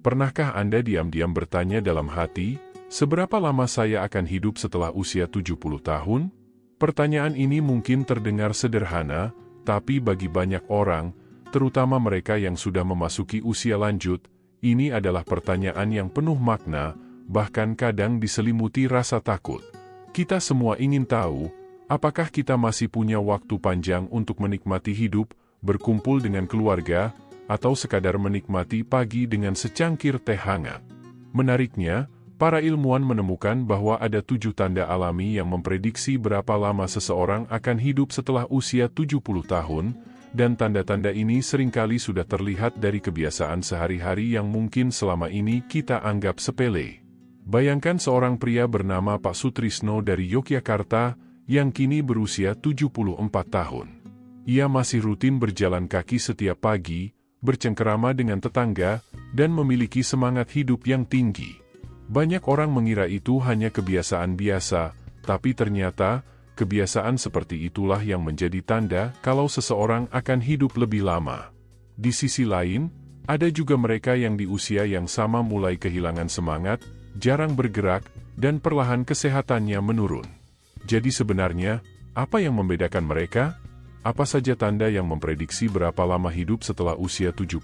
Pernahkah Anda diam-diam bertanya dalam hati, seberapa lama saya akan hidup setelah usia 70 tahun? Pertanyaan ini mungkin terdengar sederhana, tapi bagi banyak orang, terutama mereka yang sudah memasuki usia lanjut, ini adalah pertanyaan yang penuh makna, bahkan kadang diselimuti rasa takut. Kita semua ingin tahu, apakah kita masih punya waktu panjang untuk menikmati hidup, berkumpul dengan keluarga, atau sekadar menikmati pagi dengan secangkir teh hangat. Menariknya, para ilmuwan menemukan bahwa ada 7 tanda alami yang memprediksi berapa lama seseorang akan hidup setelah usia 70 tahun, dan tanda-tanda ini seringkali sudah terlihat dari kebiasaan sehari-hari yang mungkin selama ini kita anggap sepele. Bayangkan seorang pria bernama Pak Sutrisno dari Yogyakarta, yang kini berusia 74 tahun. Ia masih rutin berjalan kaki setiap pagi, bercengkerama dengan tetangga, dan memiliki semangat hidup yang tinggi. Banyak orang mengira itu hanya kebiasaan biasa, tapi ternyata, kebiasaan seperti itulah yang menjadi tanda kalau seseorang akan hidup lebih lama. Di sisi lain, ada juga mereka yang di usia yang sama mulai kehilangan semangat, jarang bergerak, dan perlahan kesehatannya menurun. Jadi sebenarnya, apa yang membedakan mereka? Apa saja tanda yang memprediksi berapa lama hidup setelah usia 70?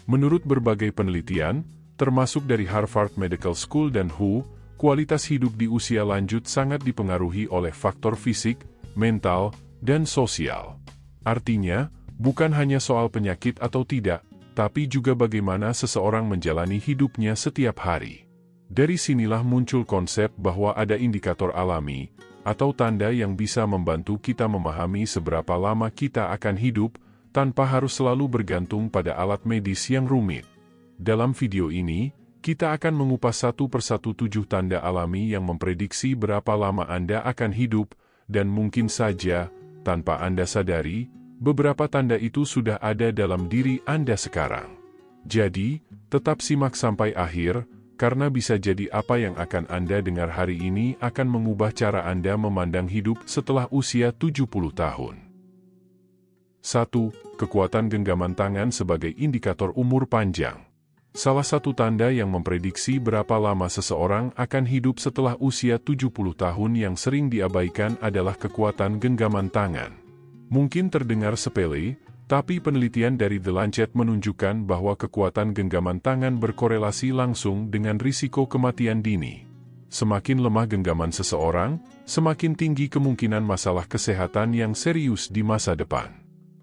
Menurut berbagai penelitian, termasuk dari Harvard Medical School dan WHO, kualitas hidup di usia lanjut sangat dipengaruhi oleh faktor fisik, mental, dan sosial. Artinya, bukan hanya soal penyakit atau tidak, tapi juga bagaimana seseorang menjalani hidupnya setiap hari. Dari sinilah muncul konsep bahwa ada indikator alami, atau tanda yang bisa membantu kita memahami seberapa lama kita akan hidup, tanpa harus selalu bergantung pada alat medis yang rumit. Dalam video ini, kita akan mengupas satu persatu 7 tanda alami yang memprediksi berapa lama Anda akan hidup, dan mungkin saja, tanpa Anda sadari, beberapa tanda itu sudah ada dalam diri Anda sekarang. Jadi, tetap simak sampai akhir, karena bisa jadi apa yang akan Anda dengar hari ini akan mengubah cara Anda memandang hidup setelah usia 70 tahun. 1. Kekuatan genggaman tangan sebagai indikator umur panjang. Salah satu tanda yang memprediksi berapa lama seseorang akan hidup setelah usia 70 tahun yang sering diabaikan adalah kekuatan genggaman tangan. Mungkin terdengar sepele, tapi penelitian dari The Lancet menunjukkan bahwa kekuatan genggaman tangan berkorelasi langsung dengan risiko kematian dini. Semakin lemah genggaman seseorang, semakin tinggi kemungkinan masalah kesehatan yang serius di masa depan.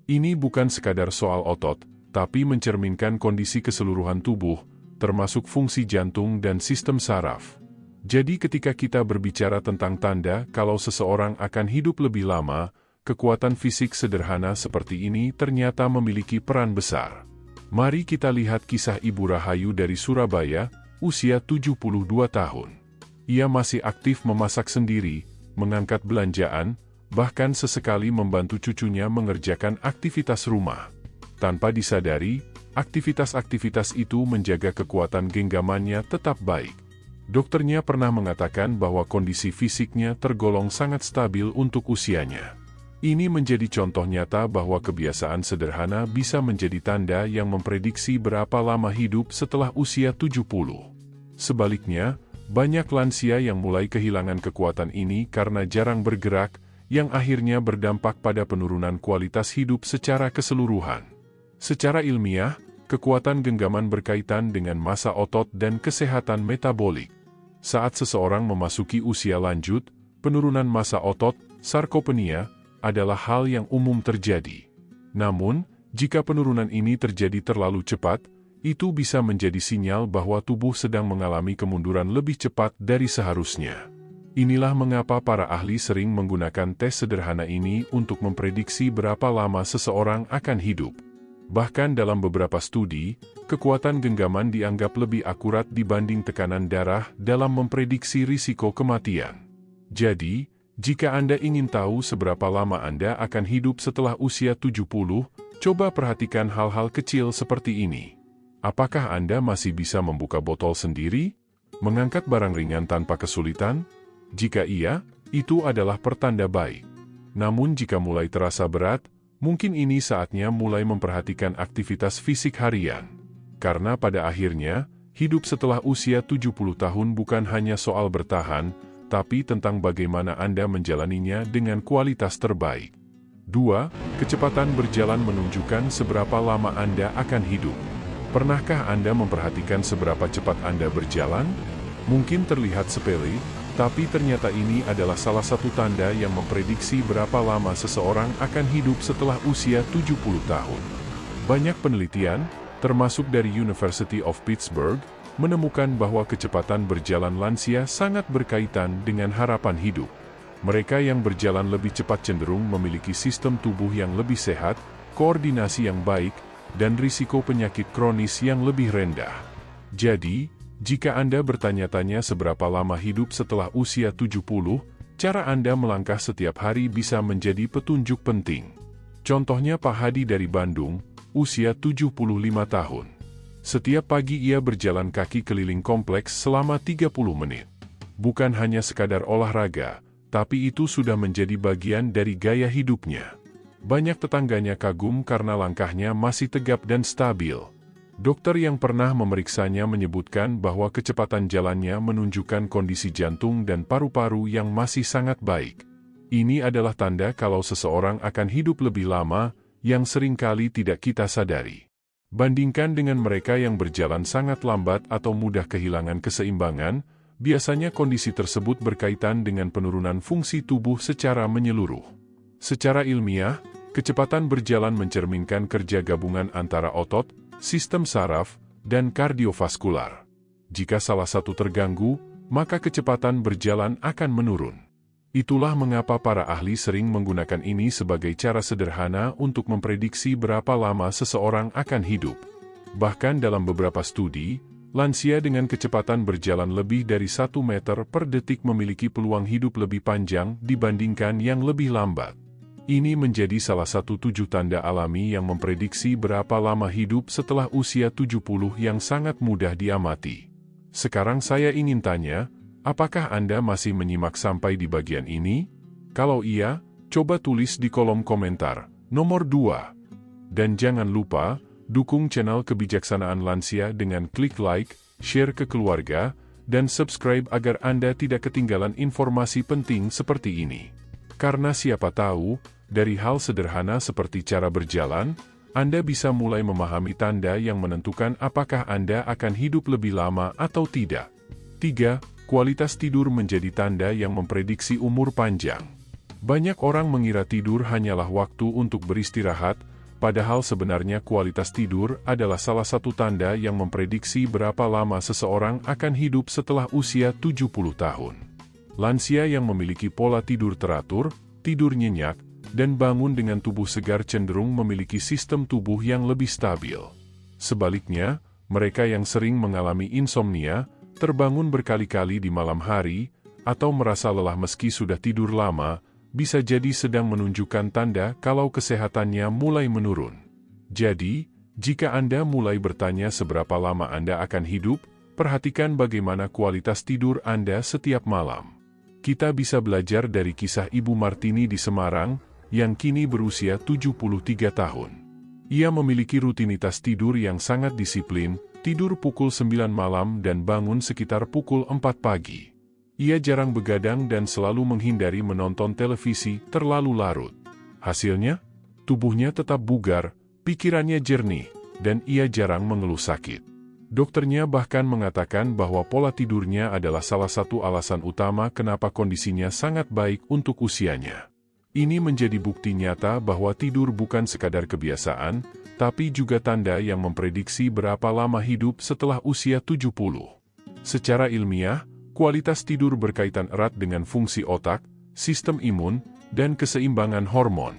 Ini bukan sekadar soal otot, tapi mencerminkan kondisi keseluruhan tubuh, termasuk fungsi jantung dan sistem saraf. Jadi ketika kita berbicara tentang tanda kalau seseorang akan hidup lebih lama, kekuatan fisik sederhana seperti ini ternyata memiliki peran besar. Mari kita lihat kisah Ibu Rahayu dari Surabaya, usia 72 tahun. Ia masih aktif memasak sendiri, mengangkat belanjaan, bahkan sesekali membantu cucunya mengerjakan aktivitas rumah. Tanpa disadari, aktivitas-aktivitas itu menjaga kekuatan genggamannya tetap baik. Dokternya pernah mengatakan bahwa kondisi fisiknya tergolong sangat stabil untuk usianya. Ini menjadi contoh nyata bahwa kebiasaan sederhana bisa menjadi tanda yang memprediksi berapa lama hidup setelah usia 70. Sebaliknya, banyak lansia yang mulai kehilangan kekuatan ini karena jarang bergerak, yang akhirnya berdampak pada penurunan kualitas hidup secara keseluruhan. Secara ilmiah, kekuatan genggaman berkaitan dengan massa otot dan kesehatan metabolik. Saat seseorang memasuki usia lanjut, penurunan massa otot, sarkopenia, adalah hal yang umum terjadi. Namun, jika penurunan ini terjadi terlalu cepat, itu bisa menjadi sinyal bahwa tubuh sedang mengalami kemunduran lebih cepat dari seharusnya. Inilah mengapa para ahli sering menggunakan tes sederhana ini untuk memprediksi berapa lama seseorang akan hidup. Bahkan dalam beberapa studi, kekuatan genggaman dianggap lebih akurat dibanding tekanan darah dalam memprediksi risiko kematian. Jadi, jika Anda ingin tahu seberapa lama Anda akan hidup setelah usia 70, coba perhatikan hal-hal kecil seperti ini. Apakah Anda masih bisa membuka botol sendiri? Mengangkat barang ringan tanpa kesulitan? Jika iya, itu adalah pertanda baik. Namun jika mulai terasa berat, mungkin ini saatnya mulai memperhatikan aktivitas fisik harian. Karena pada akhirnya, hidup setelah usia 70 tahun bukan hanya soal bertahan, tapi tentang bagaimana Anda menjalaninya dengan kualitas terbaik. 2. Kecepatan berjalan menunjukkan seberapa lama Anda akan hidup. Pernahkah Anda memperhatikan seberapa cepat Anda berjalan? Mungkin terlihat sepele, tapi ternyata ini adalah salah satu tanda yang memprediksi berapa lama seseorang akan hidup setelah usia 70 tahun. Banyak penelitian, termasuk dari University of Pittsburgh, menemukan bahwa kecepatan berjalan lansia sangat berkaitan dengan harapan hidup. Mereka yang berjalan lebih cepat cenderung memiliki sistem tubuh yang lebih sehat, koordinasi yang baik, dan risiko penyakit kronis yang lebih rendah. Jadi, jika Anda bertanya-tanya seberapa lama hidup setelah usia 70, cara Anda melangkah setiap hari bisa menjadi petunjuk penting. Contohnya Pak Hadi dari Bandung, usia 75 tahun. Setiap pagi ia berjalan kaki keliling kompleks selama 30 menit. Bukan hanya sekadar olahraga, tapi itu sudah menjadi bagian dari gaya hidupnya. Banyak tetangganya kagum karena langkahnya masih tegap dan stabil. Dokter yang pernah memeriksanya menyebutkan bahwa kecepatan jalannya menunjukkan kondisi jantung dan paru-paru yang masih sangat baik. Ini adalah tanda kalau seseorang akan hidup lebih lama, yang seringkali tidak kita sadari. Bandingkan dengan mereka yang berjalan sangat lambat atau mudah kehilangan keseimbangan, biasanya kondisi tersebut berkaitan dengan penurunan fungsi tubuh secara menyeluruh. Secara ilmiah, kecepatan berjalan mencerminkan kerja gabungan antara otot, sistem saraf, dan kardiovaskular. Jika salah satu terganggu, maka kecepatan berjalan akan menurun. Itulah mengapa para ahli sering menggunakan ini sebagai cara sederhana untuk memprediksi berapa lama seseorang akan hidup. Bahkan dalam beberapa studi, lansia dengan kecepatan berjalan lebih dari 1 meter per detik memiliki peluang hidup lebih panjang dibandingkan yang lebih lambat. Ini menjadi salah satu 7 tanda alami yang memprediksi berapa lama hidup setelah usia 70 yang sangat mudah diamati. Sekarang saya ingin tanya, apakah Anda masih menyimak sampai di bagian ini? Kalau iya, coba tulis di kolom komentar. Nomor 2. Dan jangan lupa, dukung channel Kebijaksanaan Lansia dengan klik like, share ke keluarga, dan subscribe agar Anda tidak ketinggalan informasi penting seperti ini. Karena siapa tahu, dari hal sederhana seperti cara berjalan, Anda bisa mulai memahami tanda yang menentukan apakah Anda akan hidup lebih lama atau tidak. 3. Kualitas tidur menjadi tanda yang memprediksi umur panjang. Banyak orang mengira tidur hanyalah waktu untuk beristirahat, padahal sebenarnya kualitas tidur adalah salah satu tanda yang memprediksi berapa lama seseorang akan hidup setelah usia 70 tahun. Lansia yang memiliki pola tidur teratur, tidur nyenyak, dan bangun dengan tubuh segar cenderung memiliki sistem tubuh yang lebih stabil. Sebaliknya, mereka yang sering mengalami insomnia, terbangun berkali-kali di malam hari, atau merasa lelah meski sudah tidur lama, bisa jadi sedang menunjukkan tanda kalau kesehatannya mulai menurun. Jadi, jika Anda mulai bertanya seberapa lama Anda akan hidup, perhatikan bagaimana kualitas tidur Anda setiap malam. Kita bisa belajar dari kisah Ibu Martini di Semarang, yang kini berusia 73 tahun. Ia memiliki rutinitas tidur yang sangat disiplin, tidur pukul 9 malam dan bangun sekitar pukul 4 pagi. Ia jarang begadang dan selalu menghindari menonton televisi terlalu larut. Hasilnya, tubuhnya tetap bugar, pikirannya jernih, dan ia jarang mengeluh sakit. Dokternya bahkan mengatakan bahwa pola tidurnya adalah salah satu alasan utama kenapa kondisinya sangat baik untuk usianya. Ini menjadi bukti nyata bahwa tidur bukan sekadar kebiasaan, tapi juga tanda yang memprediksi berapa lama hidup setelah usia 70. Secara ilmiah, kualitas tidur berkaitan erat dengan fungsi otak, sistem imun, dan keseimbangan hormon.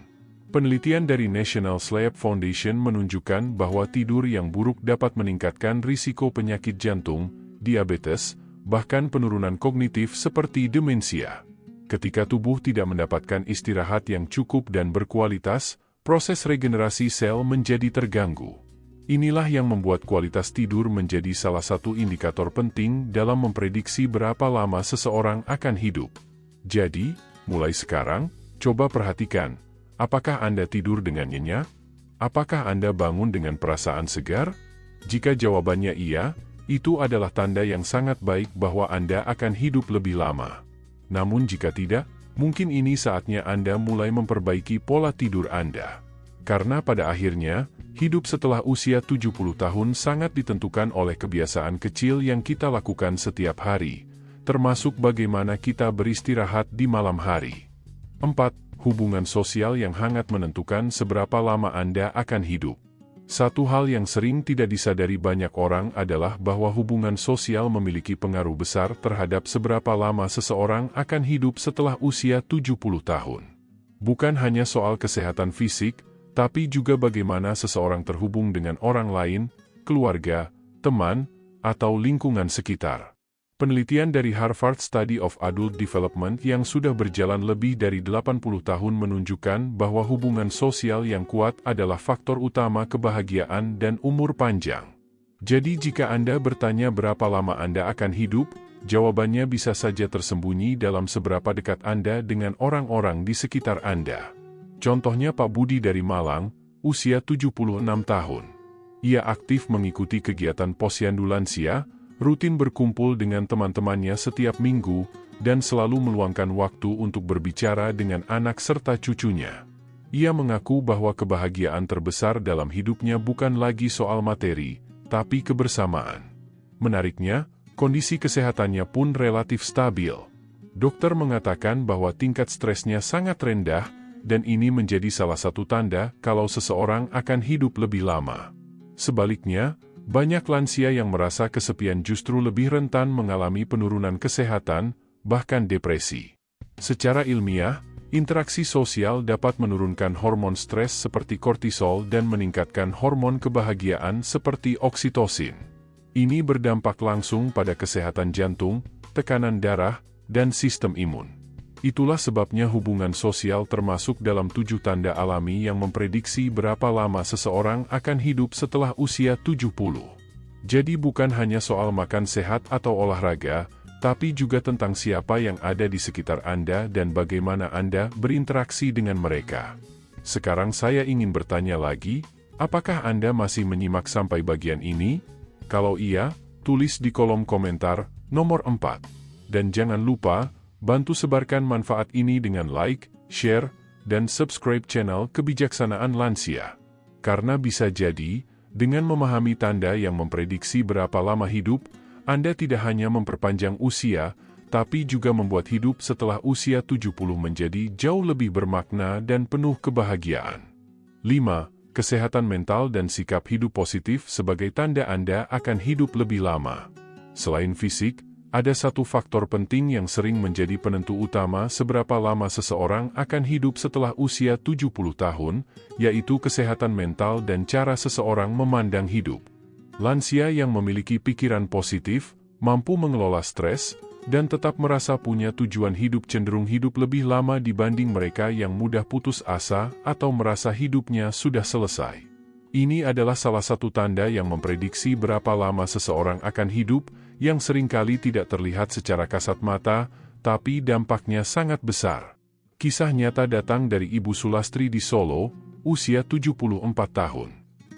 Penelitian dari National Sleep Foundation menunjukkan bahwa tidur yang buruk dapat meningkatkan risiko penyakit jantung, diabetes, bahkan penurunan kognitif seperti demensia. Ketika tubuh tidak mendapatkan istirahat yang cukup dan berkualitas, proses regenerasi sel menjadi terganggu. Inilah yang membuat kualitas tidur menjadi salah satu indikator penting dalam memprediksi berapa lama seseorang akan hidup. Jadi, mulai sekarang, coba perhatikan, apakah Anda tidur dengan nyenyak? Apakah Anda bangun dengan perasaan segar? Jika jawabannya iya, itu adalah tanda yang sangat baik bahwa Anda akan hidup lebih lama. Namun jika tidak, mungkin ini saatnya Anda mulai memperbaiki pola tidur Anda. Karena pada akhirnya, hidup setelah usia 70 tahun sangat ditentukan oleh kebiasaan kecil yang kita lakukan setiap hari, termasuk bagaimana kita beristirahat di malam hari. 4. Hubungan sosial yang hangat menentukan seberapa lama Anda akan hidup. Satu hal yang sering tidak disadari banyak orang adalah bahwa hubungan sosial memiliki pengaruh besar terhadap seberapa lama seseorang akan hidup setelah usia 70 tahun. Bukan hanya soal kesehatan fisik, tapi juga bagaimana seseorang terhubung dengan orang lain, keluarga, teman, atau lingkungan sekitar. Penelitian dari Harvard Study of Adult Development yang sudah berjalan lebih dari 80 tahun menunjukkan bahwa hubungan sosial yang kuat adalah faktor utama kebahagiaan dan umur panjang. Jadi jika Anda bertanya berapa lama Anda akan hidup, jawabannya bisa saja tersembunyi dalam seberapa dekat Anda dengan orang-orang di sekitar Anda. Contohnya Pak Budi dari Malang, usia 76 tahun. Ia aktif mengikuti kegiatan posyandu lansia, rutin berkumpul dengan teman-temannya setiap minggu, dan selalu meluangkan waktu untuk berbicara dengan anak serta cucunya. Ia mengaku bahwa kebahagiaan terbesar dalam hidupnya bukan lagi soal materi, tapi kebersamaan. Menariknya, kondisi kesehatannya pun relatif stabil. Dokter mengatakan bahwa tingkat stresnya sangat rendah, dan ini menjadi salah satu tanda kalau seseorang akan hidup lebih lama. Sebaliknya, banyak lansia yang merasa kesepian justru lebih rentan mengalami penurunan kesehatan, bahkan depresi. Secara ilmiah, interaksi sosial dapat menurunkan hormon stres seperti kortisol dan meningkatkan hormon kebahagiaan seperti oksitosin. Ini berdampak langsung pada kesehatan jantung, tekanan darah, dan sistem imun. Itulah sebabnya hubungan sosial termasuk dalam 7 tanda alami yang memprediksi berapa lama seseorang akan hidup setelah usia 70. Jadi bukan hanya soal makan sehat atau olahraga, tapi juga tentang siapa yang ada di sekitar Anda dan bagaimana Anda berinteraksi dengan mereka. Sekarang saya ingin bertanya lagi, apakah Anda masih menyimak sampai bagian ini? Kalau iya, tulis di kolom komentar nomor 4. Dan jangan lupa, bantu sebarkan manfaat ini dengan like, share, dan subscribe channel Kebijaksanaan Lansia. Karena bisa jadi, dengan memahami tanda yang memprediksi berapa lama hidup, Anda tidak hanya memperpanjang usia, tapi juga membuat hidup setelah usia 70 menjadi jauh lebih bermakna dan penuh kebahagiaan. 5. Kesehatan mental dan sikap hidup positif sebagai tanda Anda akan hidup lebih lama. Selain fisik, ada satu faktor penting yang sering menjadi penentu utama seberapa lama seseorang akan hidup setelah usia 70 tahun, yaitu kesehatan mental dan cara seseorang memandang hidup. Lansia yang memiliki pikiran positif, mampu mengelola stres, dan tetap merasa punya tujuan hidup cenderung hidup lebih lama dibanding mereka yang mudah putus asa atau merasa hidupnya sudah selesai. Ini adalah salah satu tanda yang memprediksi berapa lama seseorang akan hidup, yang seringkali tidak terlihat secara kasat mata, tapi dampaknya sangat besar. Kisah nyata datang dari Ibu Sulastri di Solo, usia 74 tahun.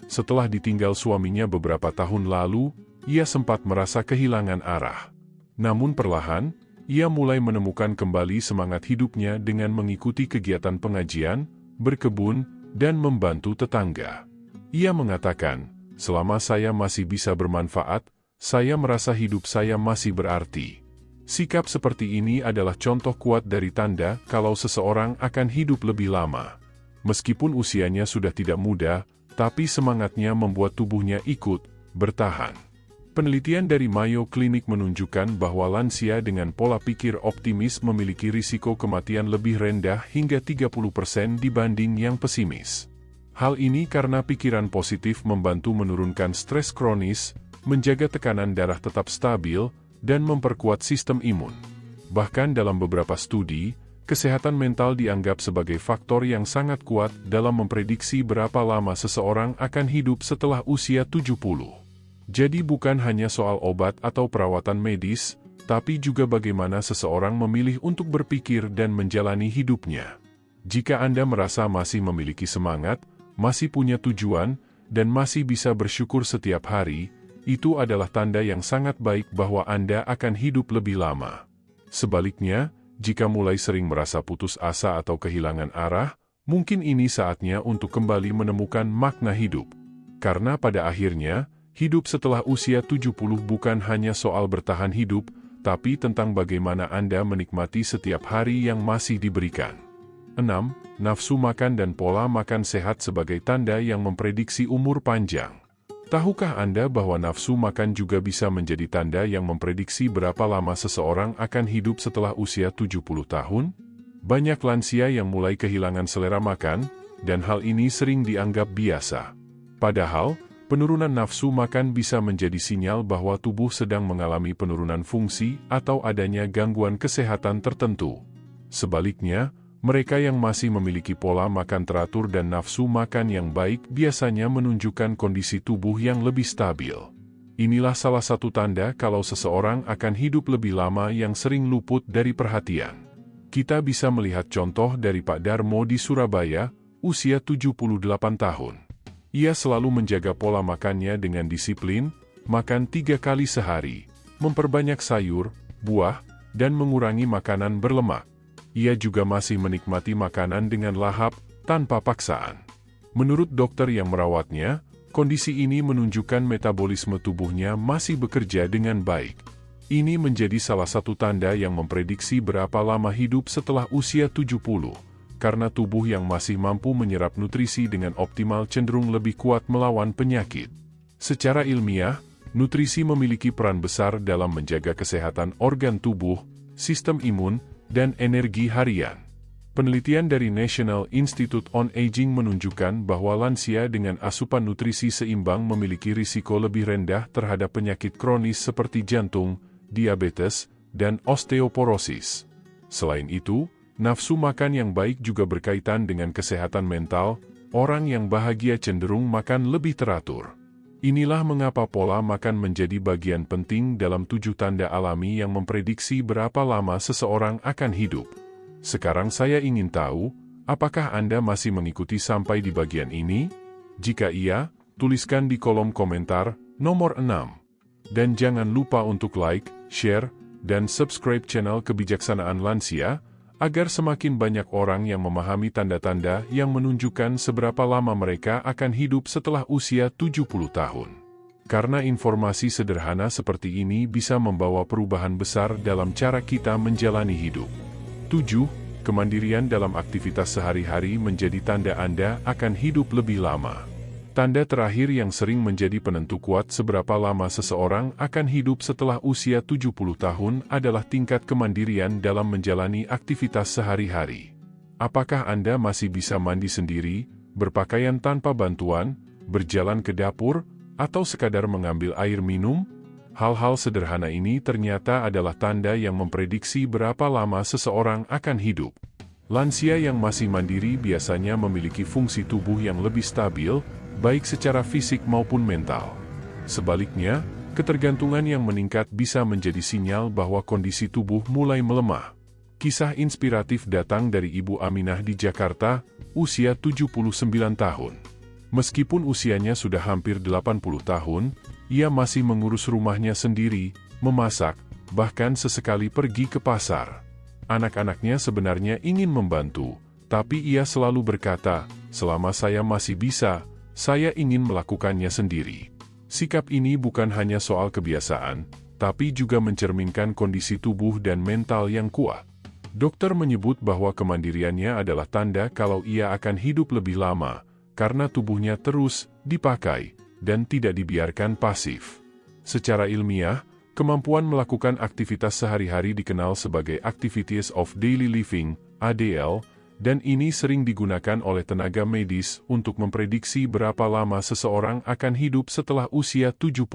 Setelah ditinggal suaminya beberapa tahun lalu, ia sempat merasa kehilangan arah. Namun perlahan, ia mulai menemukan kembali semangat hidupnya dengan mengikuti kegiatan pengajian, berkebun, dan membantu tetangga. Ia mengatakan, selama saya masih bisa bermanfaat, saya merasa hidup saya masih berarti. Sikap seperti ini adalah contoh kuat dari tanda kalau seseorang akan hidup lebih lama. Meskipun usianya sudah tidak muda, tapi semangatnya membuat tubuhnya ikut bertahan. Penelitian dari Mayo Clinic menunjukkan bahwa lansia dengan pola pikir optimis memiliki risiko kematian lebih rendah hingga 30% dibanding yang pesimis. Hal ini karena pikiran positif membantu menurunkan stres kronis, menjaga tekanan darah tetap stabil, dan memperkuat sistem imun. Bahkan dalam beberapa studi, kesehatan mental dianggap sebagai faktor yang sangat kuat dalam memprediksi berapa lama seseorang akan hidup setelah usia 70. Jadi bukan hanya soal obat atau perawatan medis, tapi juga bagaimana seseorang memilih untuk berpikir dan menjalani hidupnya. Jika Anda merasa masih memiliki semangat, masih punya tujuan, dan masih bisa bersyukur setiap hari, itu adalah tanda yang sangat baik bahwa Anda akan hidup lebih lama. Sebaliknya, jika mulai sering merasa putus asa atau kehilangan arah, mungkin ini saatnya untuk kembali menemukan makna hidup. Karena pada akhirnya, hidup setelah usia 70 bukan hanya soal bertahan hidup, tapi tentang bagaimana Anda menikmati setiap hari yang masih diberikan. 6. Nafsu makan dan pola makan sehat sebagai tanda yang memprediksi umur panjang. Tahukah Anda bahwa nafsu makan juga bisa menjadi tanda yang memprediksi berapa lama seseorang akan hidup setelah usia 70 tahun? Banyak lansia yang mulai kehilangan selera makan, dan hal ini sering dianggap biasa. Padahal, penurunan nafsu makan bisa menjadi sinyal bahwa tubuh sedang mengalami penurunan fungsi atau adanya gangguan kesehatan tertentu. Sebaliknya, mereka yang masih memiliki pola makan teratur dan nafsu makan yang baik biasanya menunjukkan kondisi tubuh yang lebih stabil. Inilah salah satu tanda kalau seseorang akan hidup lebih lama yang sering luput dari perhatian. Kita bisa melihat contoh dari Pak Darmo di Surabaya, usia 78 tahun. Ia selalu menjaga pola makannya dengan disiplin, makan 3 kali sehari, memperbanyak sayur, buah, dan mengurangi makanan berlemak. Ia juga masih menikmati makanan dengan lahap, tanpa paksaan. Menurut dokter yang merawatnya, kondisi ini menunjukkan metabolisme tubuhnya masih bekerja dengan baik. Ini menjadi salah satu tanda yang memprediksi berapa lama hidup setelah usia 70, karena tubuh yang masih mampu menyerap nutrisi dengan optimal cenderung lebih kuat melawan penyakit. Secara ilmiah, nutrisi memiliki peran besar dalam menjaga kesehatan organ tubuh, sistem imun, dan energi harian. Penelitian dari National Institute on Aging menunjukkan bahwa lansia dengan asupan nutrisi seimbang memiliki risiko lebih rendah terhadap penyakit kronis seperti jantung, diabetes, dan osteoporosis. Selain itu, nafsu makan yang baik juga berkaitan dengan kesehatan mental. Orang yang bahagia cenderung makan lebih teratur. Inilah mengapa pola makan menjadi bagian penting dalam 7 tanda alami yang memprediksi berapa lama seseorang akan hidup. Sekarang saya ingin tahu, apakah Anda masih mengikuti sampai di bagian ini? Jika iya, tuliskan di kolom komentar nomor 6. Dan jangan lupa untuk like, share, dan subscribe channel Kebijaksanaan Lansia, agar semakin banyak orang yang memahami tanda-tanda yang menunjukkan seberapa lama mereka akan hidup setelah usia 70 tahun. Karena informasi sederhana seperti ini bisa membawa perubahan besar dalam cara kita menjalani hidup. 7. Kemandirian dalam aktivitas sehari-hari menjadi tanda Anda akan hidup lebih lama. Tanda terakhir yang sering menjadi penentu kuat seberapa lama seseorang akan hidup setelah usia 70 tahun adalah tingkat kemandirian dalam menjalani aktivitas sehari-hari. Apakah Anda masih bisa mandi sendiri, berpakaian tanpa bantuan, berjalan ke dapur, atau sekadar mengambil air minum? Hal-hal sederhana ini ternyata adalah tanda yang memprediksi berapa lama seseorang akan hidup. Lansia yang masih mandiri biasanya memiliki fungsi tubuh yang lebih stabil, baik secara fisik maupun mental. Sebaliknya, ketergantungan yang meningkat bisa menjadi sinyal bahwa kondisi tubuh mulai melemah. Kisah inspiratif datang dari Ibu Aminah di Jakarta, usia 79 tahun. Meskipun usianya sudah hampir 80 tahun, ia masih mengurus rumahnya sendiri, memasak, bahkan sesekali pergi ke pasar. Anak-anaknya sebenarnya ingin membantu, tapi ia selalu berkata, "Selama saya masih bisa, saya ingin melakukannya sendiri." Sikap ini bukan hanya soal kebiasaan, tapi juga mencerminkan kondisi tubuh dan mental yang kuat. Dokter menyebut bahwa kemandiriannya adalah tanda kalau ia akan hidup lebih lama, karena tubuhnya terus dipakai dan tidak dibiarkan pasif. Secara ilmiah, kemampuan melakukan aktivitas sehari-hari dikenal sebagai Activities of Daily Living, ADL, dan ini sering digunakan oleh tenaga medis untuk memprediksi berapa lama seseorang akan hidup setelah usia 70.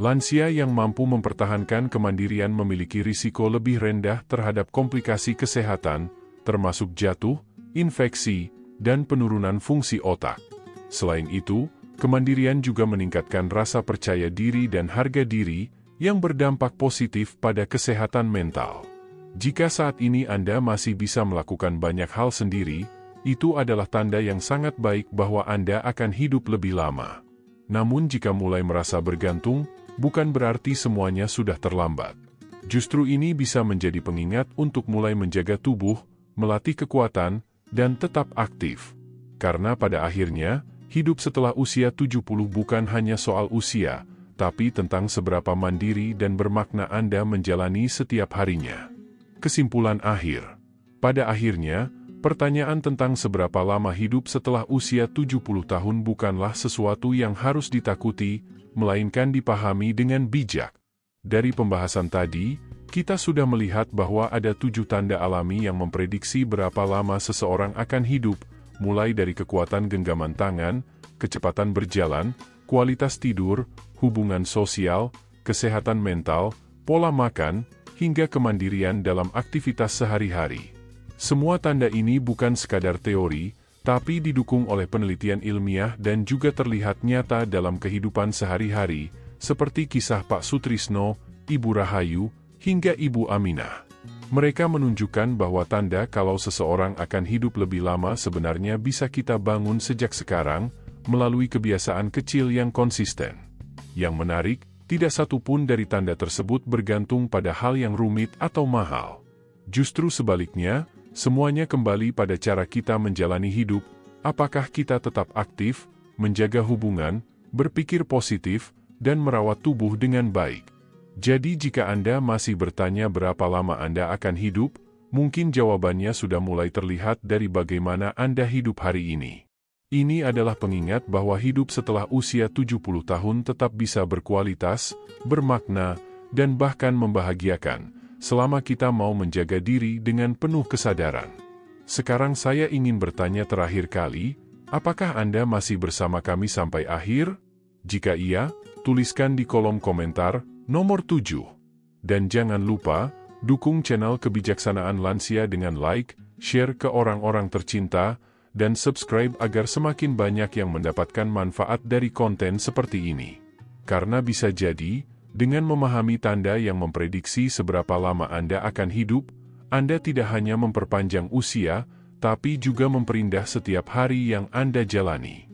Lansia yang mampu mempertahankan kemandirian memiliki risiko lebih rendah terhadap komplikasi kesehatan, termasuk jatuh, infeksi, dan penurunan fungsi otak. Selain itu, kemandirian juga meningkatkan rasa percaya diri dan harga diri, yang berdampak positif pada kesehatan mental. Jika saat ini Anda masih bisa melakukan banyak hal sendiri, itu adalah tanda yang sangat baik bahwa Anda akan hidup lebih lama. Namun jika mulai merasa bergantung, bukan berarti semuanya sudah terlambat. Justru ini bisa menjadi pengingat untuk mulai menjaga tubuh, melatih kekuatan, dan tetap aktif. Karena pada akhirnya, hidup setelah usia 70 bukan hanya soal usia, tapi tentang seberapa mandiri dan bermakna Anda menjalani setiap harinya. Kesimpulan akhir. Pada akhirnya, pertanyaan tentang seberapa lama hidup setelah usia 70 tahun bukanlah sesuatu yang harus ditakuti, melainkan dipahami dengan bijak. Dari pembahasan tadi, kita sudah melihat bahwa ada 7 tanda alami yang memprediksi berapa lama seseorang akan hidup, mulai dari kekuatan genggaman tangan, kecepatan berjalan, kualitas tidur, hubungan sosial, kesehatan mental, pola makan, hingga kemandirian dalam aktivitas sehari-hari. Semua tanda ini bukan sekadar teori, tapi didukung oleh penelitian ilmiah dan juga terlihat nyata dalam kehidupan sehari-hari, seperti kisah Pak Sutrisno, Ibu Rahayu, hingga Ibu Aminah. Mereka menunjukkan bahwa tanda kalau seseorang akan hidup lebih lama sebenarnya bisa kita bangun sejak sekarang, melalui kebiasaan kecil yang konsisten. Yang menarik, tidak satu pun dari tanda tersebut bergantung pada hal yang rumit atau mahal. Justru sebaliknya, semuanya kembali pada cara kita menjalani hidup, apakah kita tetap aktif, menjaga hubungan, berpikir positif, dan merawat tubuh dengan baik. Jadi jika Anda masih bertanya berapa lama Anda akan hidup, mungkin jawabannya sudah mulai terlihat dari bagaimana Anda hidup hari ini. Ini adalah pengingat bahwa hidup setelah usia 70 tahun tetap bisa berkualitas, bermakna, dan bahkan membahagiakan, selama kita mau menjaga diri dengan penuh kesadaran. Sekarang saya ingin bertanya terakhir kali, apakah Anda masih bersama kami sampai akhir? Jika iya, tuliskan di kolom komentar nomor 7. Dan jangan lupa, dukung channel Kebijaksanaan Lansia dengan like, share ke orang-orang tercinta, dan subscribe agar semakin banyak yang mendapatkan manfaat dari konten seperti ini. Karena bisa jadi, dengan memahami tanda yang memprediksi seberapa lama Anda akan hidup, Anda tidak hanya memperpanjang usia, tapi juga memperindah setiap hari yang Anda jalani.